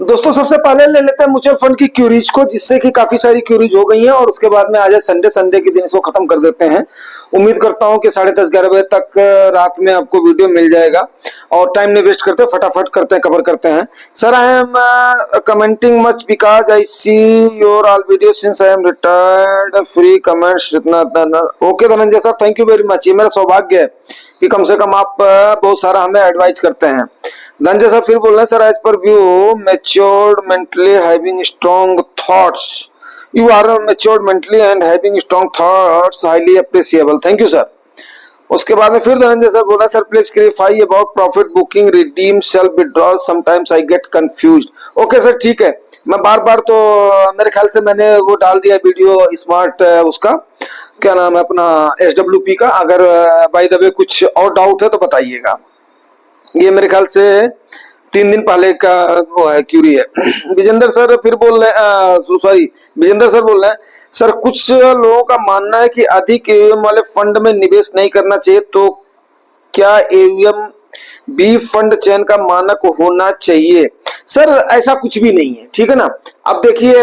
दोस्तों सबसे पहले ले लेते हैं म्यूचुअल फंड की क्यूरीज को, जिससे कि काफी सारी क्यूरीज हो गई हैं और उसके बाद में आज संडे के दिन इसको खत्म कर देते हैं। उम्मीद करता हूं कि 10:30-11 बजे तक रात में आपको वीडियो मिल जाएगा और टाइम नहीं वेस्ट करते, फटाफट करते हैं, कवर करते हैं। Sir I am commenting much because I see your all video since I am retired free comments. Okay Dhananjay sir, thank you very much. ये मेरा सौभाग्य है कि कम से कम आप बहुत सारा हमें एडवाइस करते हैं। धनंजय सर फिर बोल रहे हैं, sir as per view matured mentally having strong thoughts, you are matured mentally and having strong thoughts highly appreciable, thank you sir. उसके बाद में फिर धनंजय सर बोला, sir please clarify about profit booking redeem self withdrawal sometimes I get confused. Okay sir ठीक है, मैं बार बार तो मेरे ख्याल से मैंने वो डाल दिया वीडियो स्मार्ट उसका क्या नाम है अपना SWP का। अगर बाय द वे कुछ और डाउट है तो बताइएगा। ये मेरे ख्याल से 3 दिन पहले का वो है क्यूरी है। विजेंद्र सर फिर बोल रहे हैं, सॉरी विजेंद्र सर बोल रहे हैं, सर कुछ लोगों का मानना है कि अधिक AUM वाले फंड में निवेश नहीं करना चाहिए, तो क्या AUM भी फंड चयन का मानक होना चाहिए? सर ऐसा कुछ भी नहीं है, ठीक है ना। अब देखिए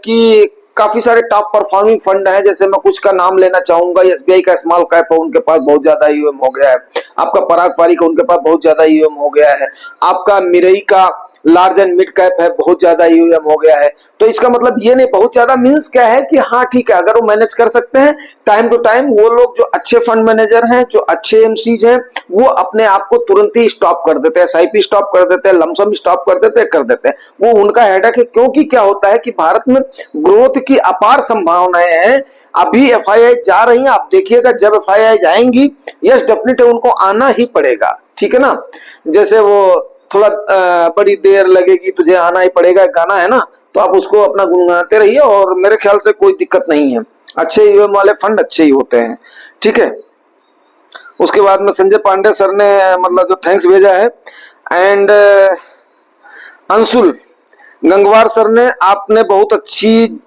कि काफी सारे टॉप परफॉर्मिंग फंड हैं, जैसे मैं कुछ का नाम लेना चाहूंगा। SBI का स्मॉल कैप है, उनके पास बहुत ज्यादा AUM हो गया है। आपका पराग पारी का उनके पास बहुत ज्यादा AUM हो गया है। आपका मिरई का लार्ज एंड मिड कैप है, बहुत ज्यादा AUM हो गया है। तो इसका मतलब ये नहीं बहुत ज्यादा मीन्स क्या है कि हाँ ठीक है, अगर वो मैनेज कर सकते हैं टाइम टू टाइम, वो लोग जो अच्छे फंड मैनेजर हैं, जो अच्छे MCs हैं, वो अपने आप को तुरंत ही स्टॉप कर देते हैं, SIP स्टॉप कर देते हैं, लमसम स्टॉप कर देते हैं। वो उनका हेडेक है, क्योंकि क्या होता है कि भारत में ग्रोथ की अपार संभावनाएं हैं। अभी FII जा रही हैं, आप देखिएगा जब FII जाएंगी, यस डेफिनेटली उनको आना ही पड़ेगा, ठीक है ना। जैसे वो थोड़ा बड़ी देर लगेगी तुझे आना ही पड़ेगा, गाना है ना, तो आप उसको अपना गुनगुनाते रहिए और मेरे ख्याल से कोई दिक्कत नहीं है। अच्छे AUM वाले फंड अच्छे ही होते हैं, ठीक है। उसके बाद में संजय पांडे सर ने मतलब जो थैंक्स भेजा है, एंड अंशुल गंगवार सर ने, आपने बहुत अच्छी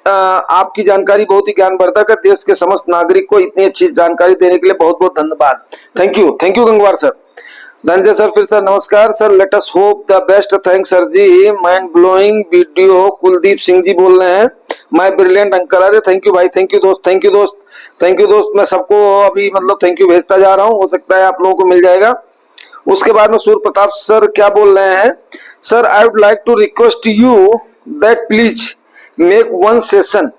आपकी जानकारी बहुत ही ज्ञानवर्धक है। देश के समस्त नागरिक को इतनी अच्छी जानकारी देने के लिए बहुत बहुत धन्यवाद। Thank you Gangwar sir. Dhananjay sir फिर सर नमस्कार sir, let us hope the best, thanks sir ji, mind blowing video. Kuldeep Singh ji बोल रहे हैं, माय ब्रिलियंट अंकल। अरे थैंक यू भाई, थैंक यू दोस्त, थैंक यू दोस्त। मैं सबको अभी मतलब थैंक यू भेजता जा रहा हूँ, हो सकता है आप लोगों को मिल जाएगा। उसके बाद में सूर्य प्रताप सर क्या बोल रहे हैं, sir I would like to request you that please make one session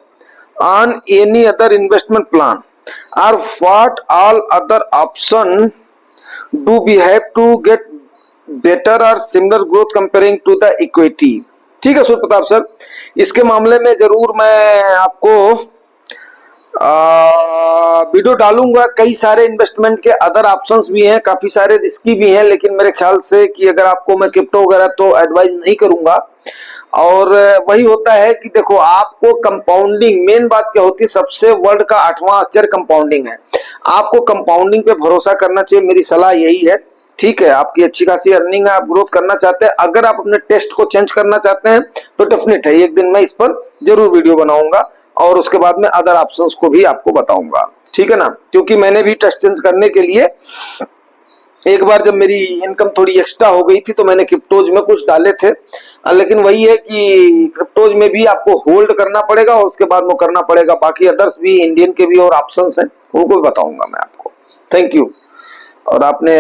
on any other investment plan और what all other option do we have to get better or similar growth comparing to the equity। ठीक है Surya Pratap sir, इसके मामले में जरूर मैं आपको video डालूंगा। कई सारे इन्वेस्टमेंट के अदर ऑप्शंस भी हैं, काफी सारे रिस्की भी हैं, लेकिन मेरे ख्याल से कि अगर आपको मैं क्रिप्टो वगैरह तो एडवाइज नहीं करूंगा। और वही होता है कि देखो आपको कंपाउंडिंग, मेन बात क्या होती है, सबसे वर्ल्ड का 8वां आश्चर्य कंपाउंडिंग है। आपको कंपाउंडिंग पे भरोसा करना चाहिए, मेरी सलाह यही है, ठीक है। आपकी अच्छी खासी अर्निंग है, आप ग्रोथ करना चाहते हैं, अगर आप अपने टेस्ट को चेंज करना चाहते हैं तो डेफिनेट है एक दिन मैं इस पर जरूर वीडियो बनाऊंगा और उसके बाद में अदर ऑप्शंस को भी आपको बताऊंगा, ठीक है ना। क्योंकि मैंने भी टेस्ट चेंज करने के लिए एक बार जब मेरी इनकम थोड़ी एक्स्ट्रा हो गई थी तो मैंने क्रिप्टोज में कुछ डाले थे, लेकिन वही है कि क्रिप्टोज में भी आपको होल्ड करना पड़ेगा और उसके बाद वो करना पड़ेगा। बाकी अदर्स भी इंडियन के भी और ऑप्शंस हैं, उनको भी बताऊंगा मैं आपको। Thank you. और आपने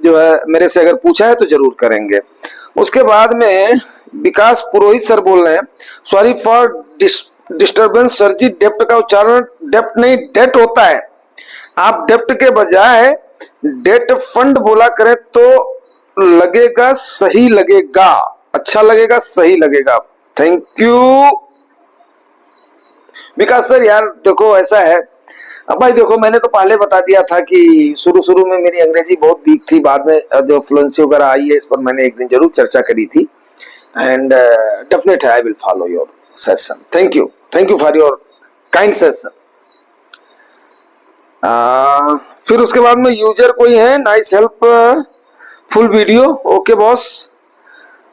जो है मेरे से अगर पूछा है तो जरूर करेंगे। उसके बाद में विकास पुरोहित सर बोल रहे हैं, सॉरी फॉर डिस्टर्बेंस सर जी, डेप्ट का उच्चारण डेप्ट नहीं डेट होता है, आप डेप्ट के बजाय डेट फंड बोला करें तो लगेगा, सही लगेगा, अच्छा लगेगा, सही लगेगा। Thank you Vikas sir. यार देखो ऐसा है, अब भाई देखो मैंने तो पहले बता दिया था कि शुरू में मेरी अंग्रेजी बहुत वीक थी, बाद में जो फ्लुएंसी वगैरह आई है इस पर मैंने एक दिन जरूर चर्चा करी थी। And definitely I will follow your session. Thank you for your kind session. फिर उसके बाद में यूजर कोई है, nice help full video, okay boss.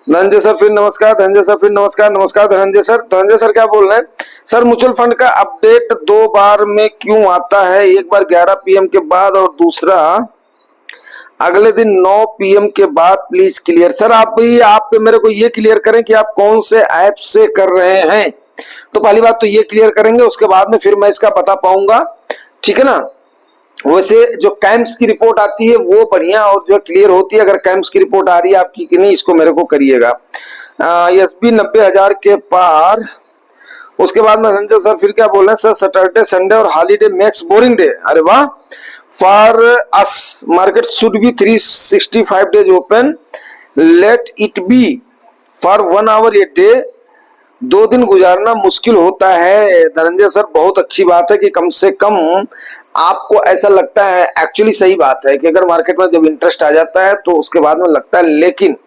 Dhananjay sir फिर नमस्कार, धनंजय सर फिर नमस्कार, नमस्कार धनंजय सर। धनंजय सर क्या बोल रहे हैं, सर म्यूचुअल फंड का अपडेट 2 बार में क्यों आता है, एक बार 11 PM के बाद और दूसरा अगले दिन 9 PM के बाद प्लीज क्लियर। सर आप मेरे को ये क्लियर करें कि आप कौन से ऐप से कर रहे हैं। तो पहली बात तो ये क्लियर करेंगे, उसके बाद में फिर मैं इसका बता पाऊंगा, ठीक है ना। वैसे जो कैंप्स की रिपोर्ट आती है वो बढ़िया और जो क्लियर होती है। अगर कैंप्स की रिपोर्ट आ रही है आपकी कि नहीं, इसको मेरे को करिएगा। SB 90,000 के पार। उसके बाद में संजय सर फिर क्या बोल रहे हैं, सर सैटरडे संडे और हॉलीडे मेक्स बोरिंग डे। अरे वाह, for us market should be 365 days open, let it be for 1 hour a day. 2 दिन गुजारना मुश्किल होता है। धनंजय सर बहुत अच्छी बात है कि कम से कम आपको ऐसा लगता है। एक्चुअली सही बात है कि अगर मार्केट में जब इंटरेस्ट आ जाता है तो उसके बाद में लगता है, लेकिन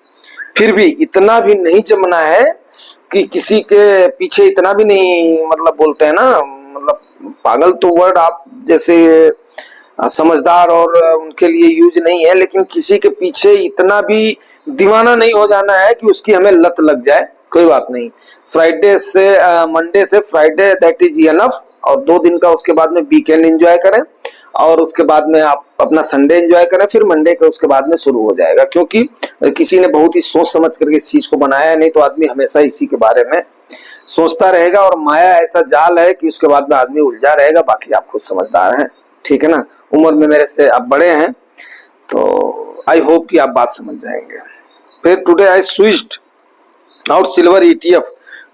फिर भी इतना भी नहीं जमना है कि किसी के पीछे, इतना भी नहीं, मतलब बोलते हैं ना, मतलब पागल तो वर्ड आप जैसे समझदार और उनके लिए यूज नहीं है, लेकिन किसी के पीछे इतना भी दीवाना नहीं हो जाना है कि उसकी हमें लत लग जाए। कोई बात नहीं, फ्राइडे से मंडे से फ्राइडे दैट इज इनफ, और 2 दिन का उसके बाद में वीकेंड एंजॉय करें और उसके बाद में आप अपना संडे एंजॉय करें, फिर मंडे के उसके बाद में शुरू हो जाएगा। क्योंकि किसी ने बहुत ही सोच समझ करके इस चीज को बनाया है, नहीं तो आदमी हमेशा इसी के बारे में सोचता रहेगा और माया ऐसा जाल है कि उसके बाद में आदमी उलझा रहेगा। बाकी आप खुद समझदार हैं, ठीक है ना, उम्र में मेरे से आप बड़े हैं, तो आई होप कि आप बात समझ जाएंगे। फिर today I switched out silver ETF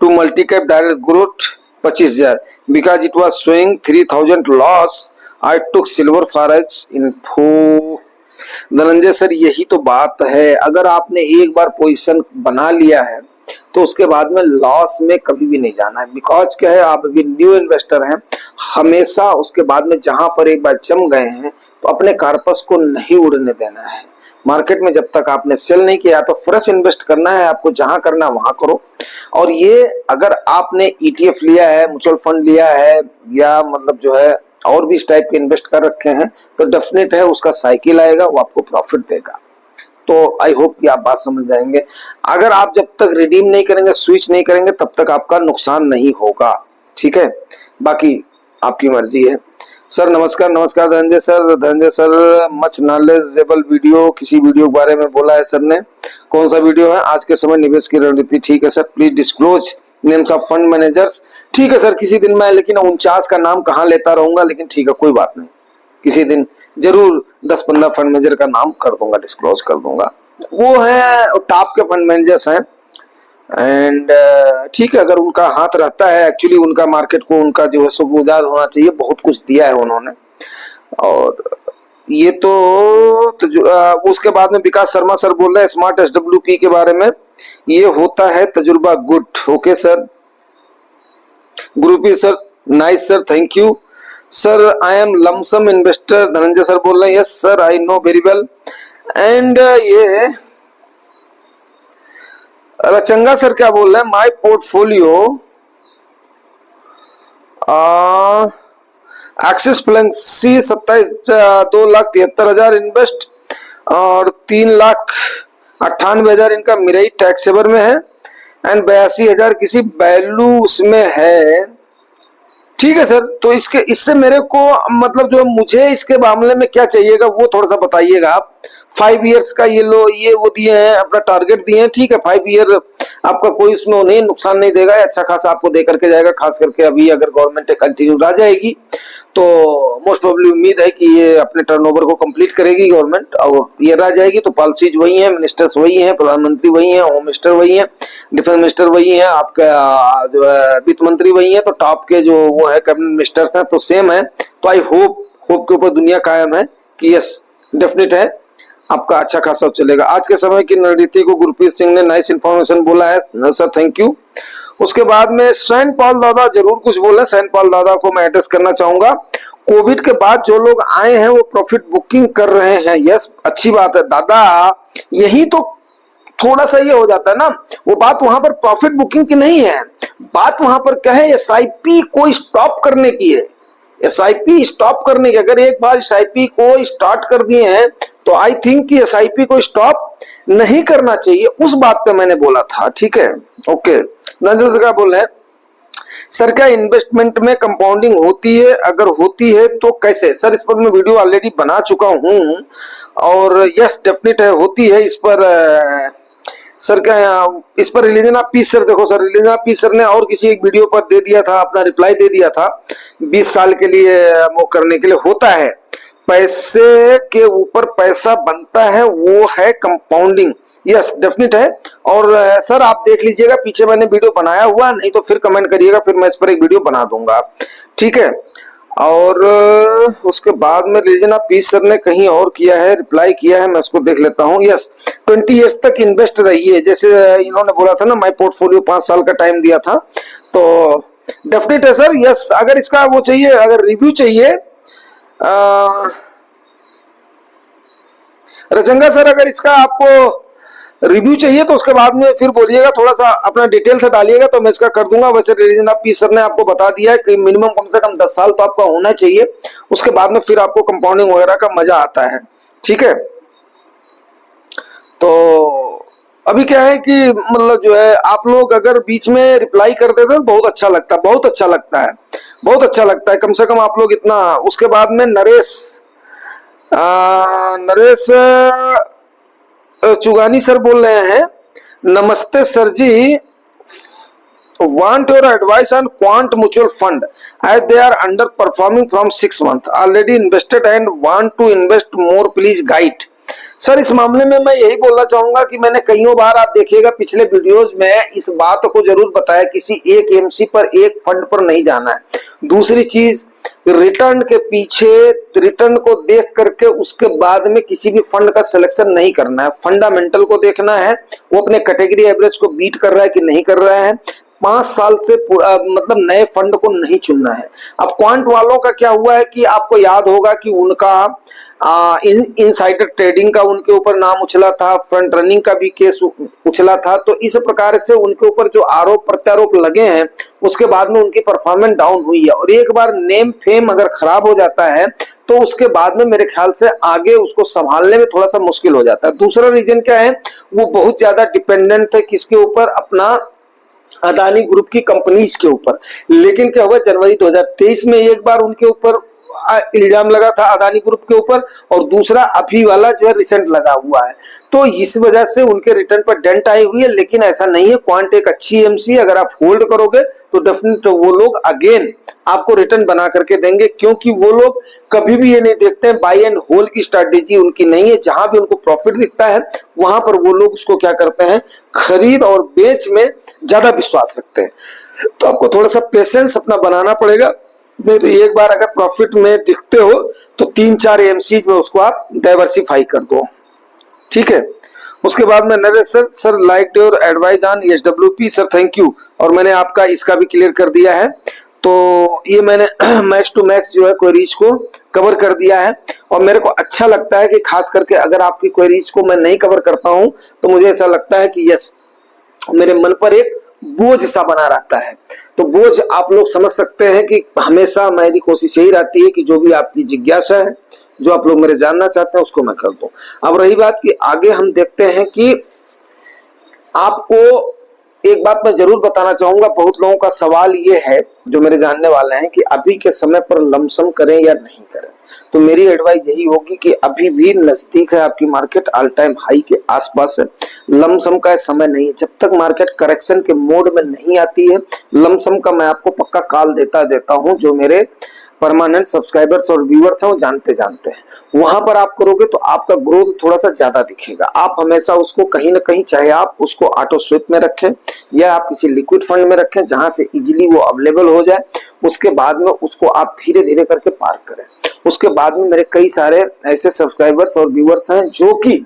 to multi cap direct growth 25,000 because it was showing 3,000 loss. I took silver for as info. Dhananjay sir यही तो बात है, अगर आपने एक बार पोजीशन बना लिया है तो उसके बाद में लॉस में कभी भी नहीं जाना है। बिकॉज क्या है, आप अभी न्यू इन्वेस्टर हैं, हमेशा उसके बाद में जहां पर एक बार जम गए हैं तो अपने कार्पस को नहीं उड़ने देना है। मार्केट में जब तक आपने सेल नहीं किया तो फ्रेश इन्वेस्ट करना है आपको, जहां करना है वहां करो। और ये अगर आपने ETF लिया है, म्यूचुअल फंड लिया है, या मतलब जो है और भी इस टाइप के इन्वेस्ट कर रखे हैं, तो डेफिनेट है उसका साइकिल आएगा, वो आपको प्रॉफिट देगा। तो आई होप कि आप बात समझ जाएंगे। अगर आप जब तक रिडीम नहीं करेंगे, स्विच नहीं करेंगे, तब तक आपका नुकसान नहीं होगा, ठीक है। बाकी आपकी मर्जी है। सर नमस्कार। नमस्कार Dhananjay sir. Dhananjay sir much knowledgeable video, किसी वीडियो के बारे में बोला है सर ने, कौन सा वीडियो है? आज के समय निवेश की रणनीति। ठीक है sir, please disclose names of fund managers. ठीक है सर, किसी दिन मैं लेकिन 49 का नाम कहाँ लेता रहूंगा, लेकिन ठीक है कोई बात नहीं, किसी दिन जरूर 10-15 फंड मैनेजर का नाम कर दूंगा, डिस्क्लोज कर दूंगा। वो है टॉप के फंड मैनेजर्स हैं एंड ठीक है, अगर उनका हाथ रहता है, एक्चुअली उनका मार्केट को उनका जो है सुबुदार होना चाहिए, बहुत कुछ दिया है उन्होंने। और ये तो उसके बाद में विकास शर्मा सर बोल रहे हैं स्मार्ट SWP के बारे में, ये होता है तजुर्बा। Good, okay sir. Groupie sir nice sir, thank you sir. I am lump sum investor, Dhananjay sir बोल रहे हैं। Yes sir, I know very well. And ये रचंगा सर क्या बोल रहे हैं, my portfolio axis flexi 2,73,000 invest और 3,98,000 इनका मिरई टैक्स सेवर में है एंड 82,000 किसी वैल्यू उसमें है। ठीक है सर, तो इससे मेरे को मतलब जो मुझे इसके मामले में क्या चाहिएगा वो थोड़ा सा बताइएगा आप। 5 इयर्स का ये वो दिए हैं, अपना टारगेट दिए हैं, ठीक है। 5 ईयर आपका कोई उसमें नहीं नुकसान नहीं देगा, अच्छा खासा आपको दे करके जाएगा। खास करके अभी अगर गवर्नमेंट कंटिन्यू रह जाएगी तो मोस्ट प्रोबेबली उम्मीद है कि ये अपने टर्नओवर को कंप्लीट करेगी गवर्नमेंट, और ये रह जाएगी तो पॉलिसीज वही हैं, मिनिस्टर्स वही हैं, प्रधानमंत्री वही हैं, होम मिनिस्टर वही हैं, डिफेंस मिनिस्टर वही हैं, आपका जो है वित्त मंत्री वही हैं, तो टॉप के जो वो है कैबिनेट मिनिस्टर्स हैं तो सेम है। तो आई होप के ऊपर दुनिया कायम है कि यस डेफिनेट है आपका अच्छा खासा चलेगा। आज के समय की रणनीति को गुरप्रीत सिंह ने नाइस इन्फॉर्मेशन बोला है सर, थैंक यू। उसके बाद में सैन पॉल दादा जरूर कुछ बोले, सैन पॉल दादा को मैं एड्रेस करना चाहूंगा। कोविड के बाद जो लोग आए हैं वो प्रॉफिट बुकिंग कर रहे हैं, यस अच्छी बात है दादा। यही तो थोड़ा सा ये हो जाता है ना, वो बात वहां पर प्रॉफिट बुकिंग की नहीं है, बात वहां पर क्या है, SIP को स्टॉप करने की है। SIP स्टॉप करने की, अगर एक बार SIP को स्टार्ट कर दिए हैं तो आई थिंक कि SIP को स्टॉप नहीं करना चाहिए, उस बात पे मैंने बोला था, ठीक है। ओके, नजर क्या बोल रहे हैं, सर क्या इन्वेस्टमेंट में कंपाउंडिंग होती है, अगर होती है तो कैसे? सर इस पर मैं वीडियो ऑलरेडी बना चुका हूं और यस डेफिनेट है होती है। इस पर सर क्या इस पर रिलीजन ऑफ पीस सर, देखो sir religion of peace sir ने और किसी एक वीडियो पर दे दिया था, अपना रिप्लाई दे दिया था 20 साल के लिए वो करने के लिए होता है। पैसे के ऊपर पैसा बनता है, वो है कंपाउंडिंग। यस डेफिनेट है। और सर आप देख लीजिएगा, पीछे मैंने वीडियो बनाया हुआ, नहीं तो फिर कमेंट करिएगा, फिर मैं इस पर एक वीडियो बना दूंगा, ठीक है। और उसके बाद में रिलीजन ऑफ पीस सर ने कहीं और किया है, रिप्लाई किया है, मैं उसको देख लेता हूँ। यस 20 ईयर्स तक इन्वेस्ट रहिए, जैसे इन्होंने बोला था ना, माई पोर्टफोलियो 5 साल का टाइम दिया था, तो डेफिनेट है सर। यस अगर इसका वो चाहिए, अगर रिव्यू चाहिए रचंगा सर, अगर इसका आपको रिव्यू चाहिए तो उसके बाद में फिर बोलिएगा, थोड़ा सा अपना डिटेल से डालिएगा तो मैं इसका कर दूंगा। वैसे रिलीजन ऑफ पीस सर ने आपको बता दिया है कि मिनिमम कम से कम 10 साल तो आपका होना चाहिए, उसके बाद में फिर आपको कंपाउंडिंग वगैरह का मजा आता है, ठीक है। तो अभी क्या है कि मतलब जो है आप लोग अगर बीच में रिप्लाई कर देते तो बहुत अच्छा लगता है, बहुत अच्छा लगता है, बहुत अच्छा लगता है। कम से कम आप लोग इतना। उसके बाद में नरेश चुगानी सर बोल रहे हैं, नमस्ते sir ji, want your advice on quant mutual fund as they are underperforming from 6 months already invested and want to invest more, please guide। Sir इस मामले में मैं यही बोलना चाहूंगा कि मैंने कईयों बार, आप देखिएगा पिछले वीडियोस में इस बात को जरूर बताया, किसी एक एमसी पर, एक फंड पर नहीं जाना है। दूसरी चीज, रिटर्न के पीछे, रिटर्न को देख करके उसके बाद में किसी भी फंड का सिलेक्शन नहीं करना है। फंडामेंटल को देखना है, वो अपने कैटेगरी एवरेज को बीट कर रहा है कि नहीं कर रहा है। 5 साल से मतलब नए फंड को नहीं चुनना है। अब क्वांट वालों का क्या हुआ है कि आपको याद होगा कि उनका इनसाइडर ट्रेडिंग का उनके ऊपर नाम उछला था, फ्रंट रनिंग का भी केस उछला था। तो इस प्रकार से उनके ऊपर जो आरोप प्रत्यारोप लगे हैं, उसके बाद में उनकी परफॉर्मेंस डाउन हुई है। और एक बार नेम फेम अगर खराब हो जाता है तो उसके बाद में मेरे ख्याल से आगे उसको संभालने में थोड़ा सा मुश्किल हो जाता है। दूसरा रीजन क्या है, वो बहुत ज्यादा डिपेंडेंट थे किसके ऊपर, अपना अदानी ग्रुप की कंपनीज के ऊपर। लेकिन क्या हुआ, जनवरी 2023 में एक बार उनके ऊपर इल्जाम लगा था अदानी ग्रुप के ऊपर, और दूसरा अभी वाला जो है रिसेंट लगा हुआ है। तो इस वजह से उनके रिटर्न पर डेंट आई हुई है। लेकिन ऐसा नहीं है, क्वांट एक अच्छी एमसी, अगर आप होल्ड करोगे तो डेफिनेट वो लोग अगेन आपको रिटर्न बना करके देंगे, क्योंकि वो लोग कभी भी ये नहीं देखते हैं, बाई एंड होल्ड की स्ट्रैटेजी उनकी नहीं है। जहां भी उनको प्रॉफिट दिखता है वहां पर वो लोग उसको क्या करते हैं, खरीद और बेच में ज्यादा विश्वास रखते हैं। तो आपको थोड़ा सा पेशेंस अपना बनाना पड़ेगा, नहीं तो एक बार अगर प्रॉफिट में दिखते हो तो 3-4 एमसीज में उसको आप डाइवर्सिफाई कर दो, ठीक है। उसके बाद में Naresh sir like your advice on SWP sir, thank you. और मैंने आपका इसका भी क्लियर कर दिया है। तो ये मैंने मैक्स टू मैक्स जो है क्वेरीज को कवर कर दिया है। और मेरे को अच्छा लगता है कि खास करके अगर आपकी क्वेरीज को मैं नहीं कवर करता हूं तो मुझे ऐसा लगता है कि यस, मेरे मन पर एक बोझ सा बना रहता है। तो बोझ आप लोग समझ सकते हैं कि हमेशा मेरी कोशिश यही रहती है कि जो भी आपकी जिज्ञासा है, जो आप लोग मेरे जानना चाहते हैं, उसको मैं कर दूं। अब रही बात कि आगे हम देखते हैं कि आपको एक बात मैं जरूर बताना चाहूंगा, बहुत लोगों का सवाल ये है जो मेरे जानने वाले हैं कि अभी के समय पर लमसम करें या नहीं करें। तो मेरी एडवाइस यही होगी कि अभी भी नजदीक है आपकी मार्केट, ऑल टाइम हाई के आसपास है, लमसम का समय नहीं है। जब तक मार्केट करेक्शन के मोड में नहीं आती है, लमसम का मैं आपको पक्का कॉल देता हूं। जो मेरे परमानेंट सब्सक्राइबर्स और व्यूअर्स हैं वो जानते हैं। वहां पर आप करोगे तो आपका ग्रोथ थोड़ा सा ज्यादा दिखेगा। आप हमेशा उसको कहीं ना कहीं, चाहे आप उसको ऑटो स्विप में रखें या आप किसी लिक्विड फंड में रखें जहां से इजीली वो अवेलेबल हो जाए, उसके बाद में उसको आप धीरे धीरे करके पार करें। उसके बाद में मेरे कई सारे ऐसे सब्सक्राइबर्स और व्यूअर्स हैं जो कि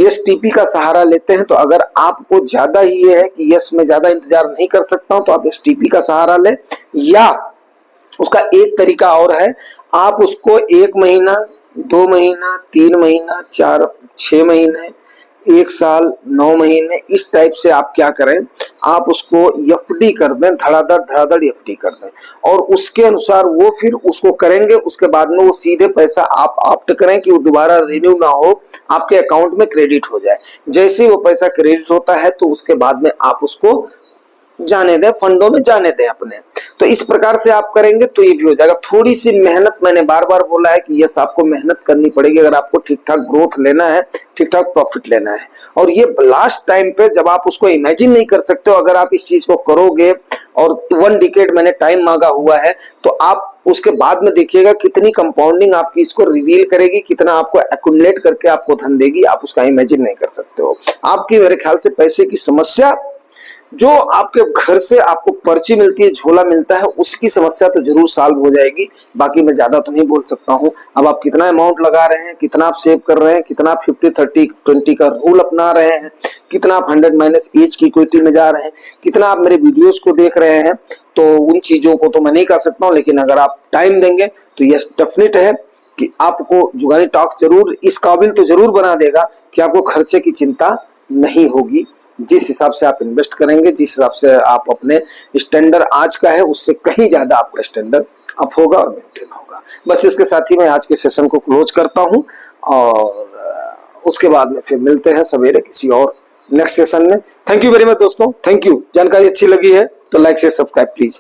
एसटीपी का सहारा लेते हैं। तो अगर आपको ज्यादा ही ये है कि यस मैं ज्यादा इंतजार नहीं कर सकता हूं, तो आप एसटीपी का सहारा लें। या उसका एक तरीका और है, आप उसको 1 महीना, 2 महीना, 3 महीना, 4-6 महीने, 1 साल, 9 महीने, इस टाइप से आप क्या करें, आप उसको एफडी कर दें, धड़ाधड़ एफडी कर दें। और उसके अनुसार वो फिर उसको करेंगे। उसके बाद में वो सीधे पैसा आप ऑप्ट करें कि वो दोबारा रिन्यू ना हो, आपके अकाउंट में क्रेडिट हो जाए। जैसे ही वो पैसा क्रेडिट होता है तो उसके बाद में आप उसको जाने दें, फंडों में जाने दें अपने। तो इस प्रकार से आप करेंगे तो ये भी हो जाएगा। थोड़ी सी मेहनत, मैंने बार बार बोला है कि यस आपको मेहनत करनी पड़ेगी अगर आपको ठीक ठाक ग्रोथ लेना है, ठीक ठाक प्रॉफिट लेना है। और ये लास्ट टाइम पे जब आप उसको इमेजिन नहीं कर सकते हो, अगर आप इस चीज को करोगे और 1 डिकेड मैंने टाइम मांगा हुआ है, तो आप उसके बाद में देखिएगा कितनी कंपाउंडिंग आपकी इसको रिवील करेगी, कितना आपको एक्युमुलेट करके आपको धन देगी, आप उसका इमेजिन नहीं कर सकते हो। आपकी मेरे ख्याल से पैसे की समस्या जो आपके घर से आपको पर्ची मिलती है, झोला मिलता है, उसकी समस्या तो जरूर सॉल्व हो जाएगी। बाकी मैं ज्यादा तो नहीं बोल सकता हूं। अब आप कितना अमाउंट लगा रहे हैं, कितना आप सेव कर रहे हैं, कितना आप 50-30-20 का रूल अपना रहे हैं, कितना आप 100 माइनस एज की इक्विटी में जा रहे हैं, कितना आप मेरे वीडियोस को देख रहे हैं, तो उन चीजों को तो मैं नहीं कर सकता हूँ। लेकिन अगर आप टाइम देंगे तो यस डेफिनेट है कि आपको जुगानी टॉक जरूर इस काबिल तो जरूर बना देगा कि आपको खर्चे की चिंता नहीं होगी। जिस हिसाब से आप इन्वेस्ट करेंगे, जिस हिसाब से आप अपने स्टैंडर्ड आज का है उससे कहीं ज्यादा आपका स्टैंडर्ड अप होगा और मेंटेन होगा। बस इसके साथ ही मैं आज के सेशन को क्लोज करता हूं और उसके बाद में फिर मिलते हैं सवेरे किसी और नेक्स्ट सेशन में। थैंक यू वेरी मच दोस्तों, थैंक यू। जानकारी अच्छी लगी है तो लाइक शेयर सब्सक्राइब प्लीज।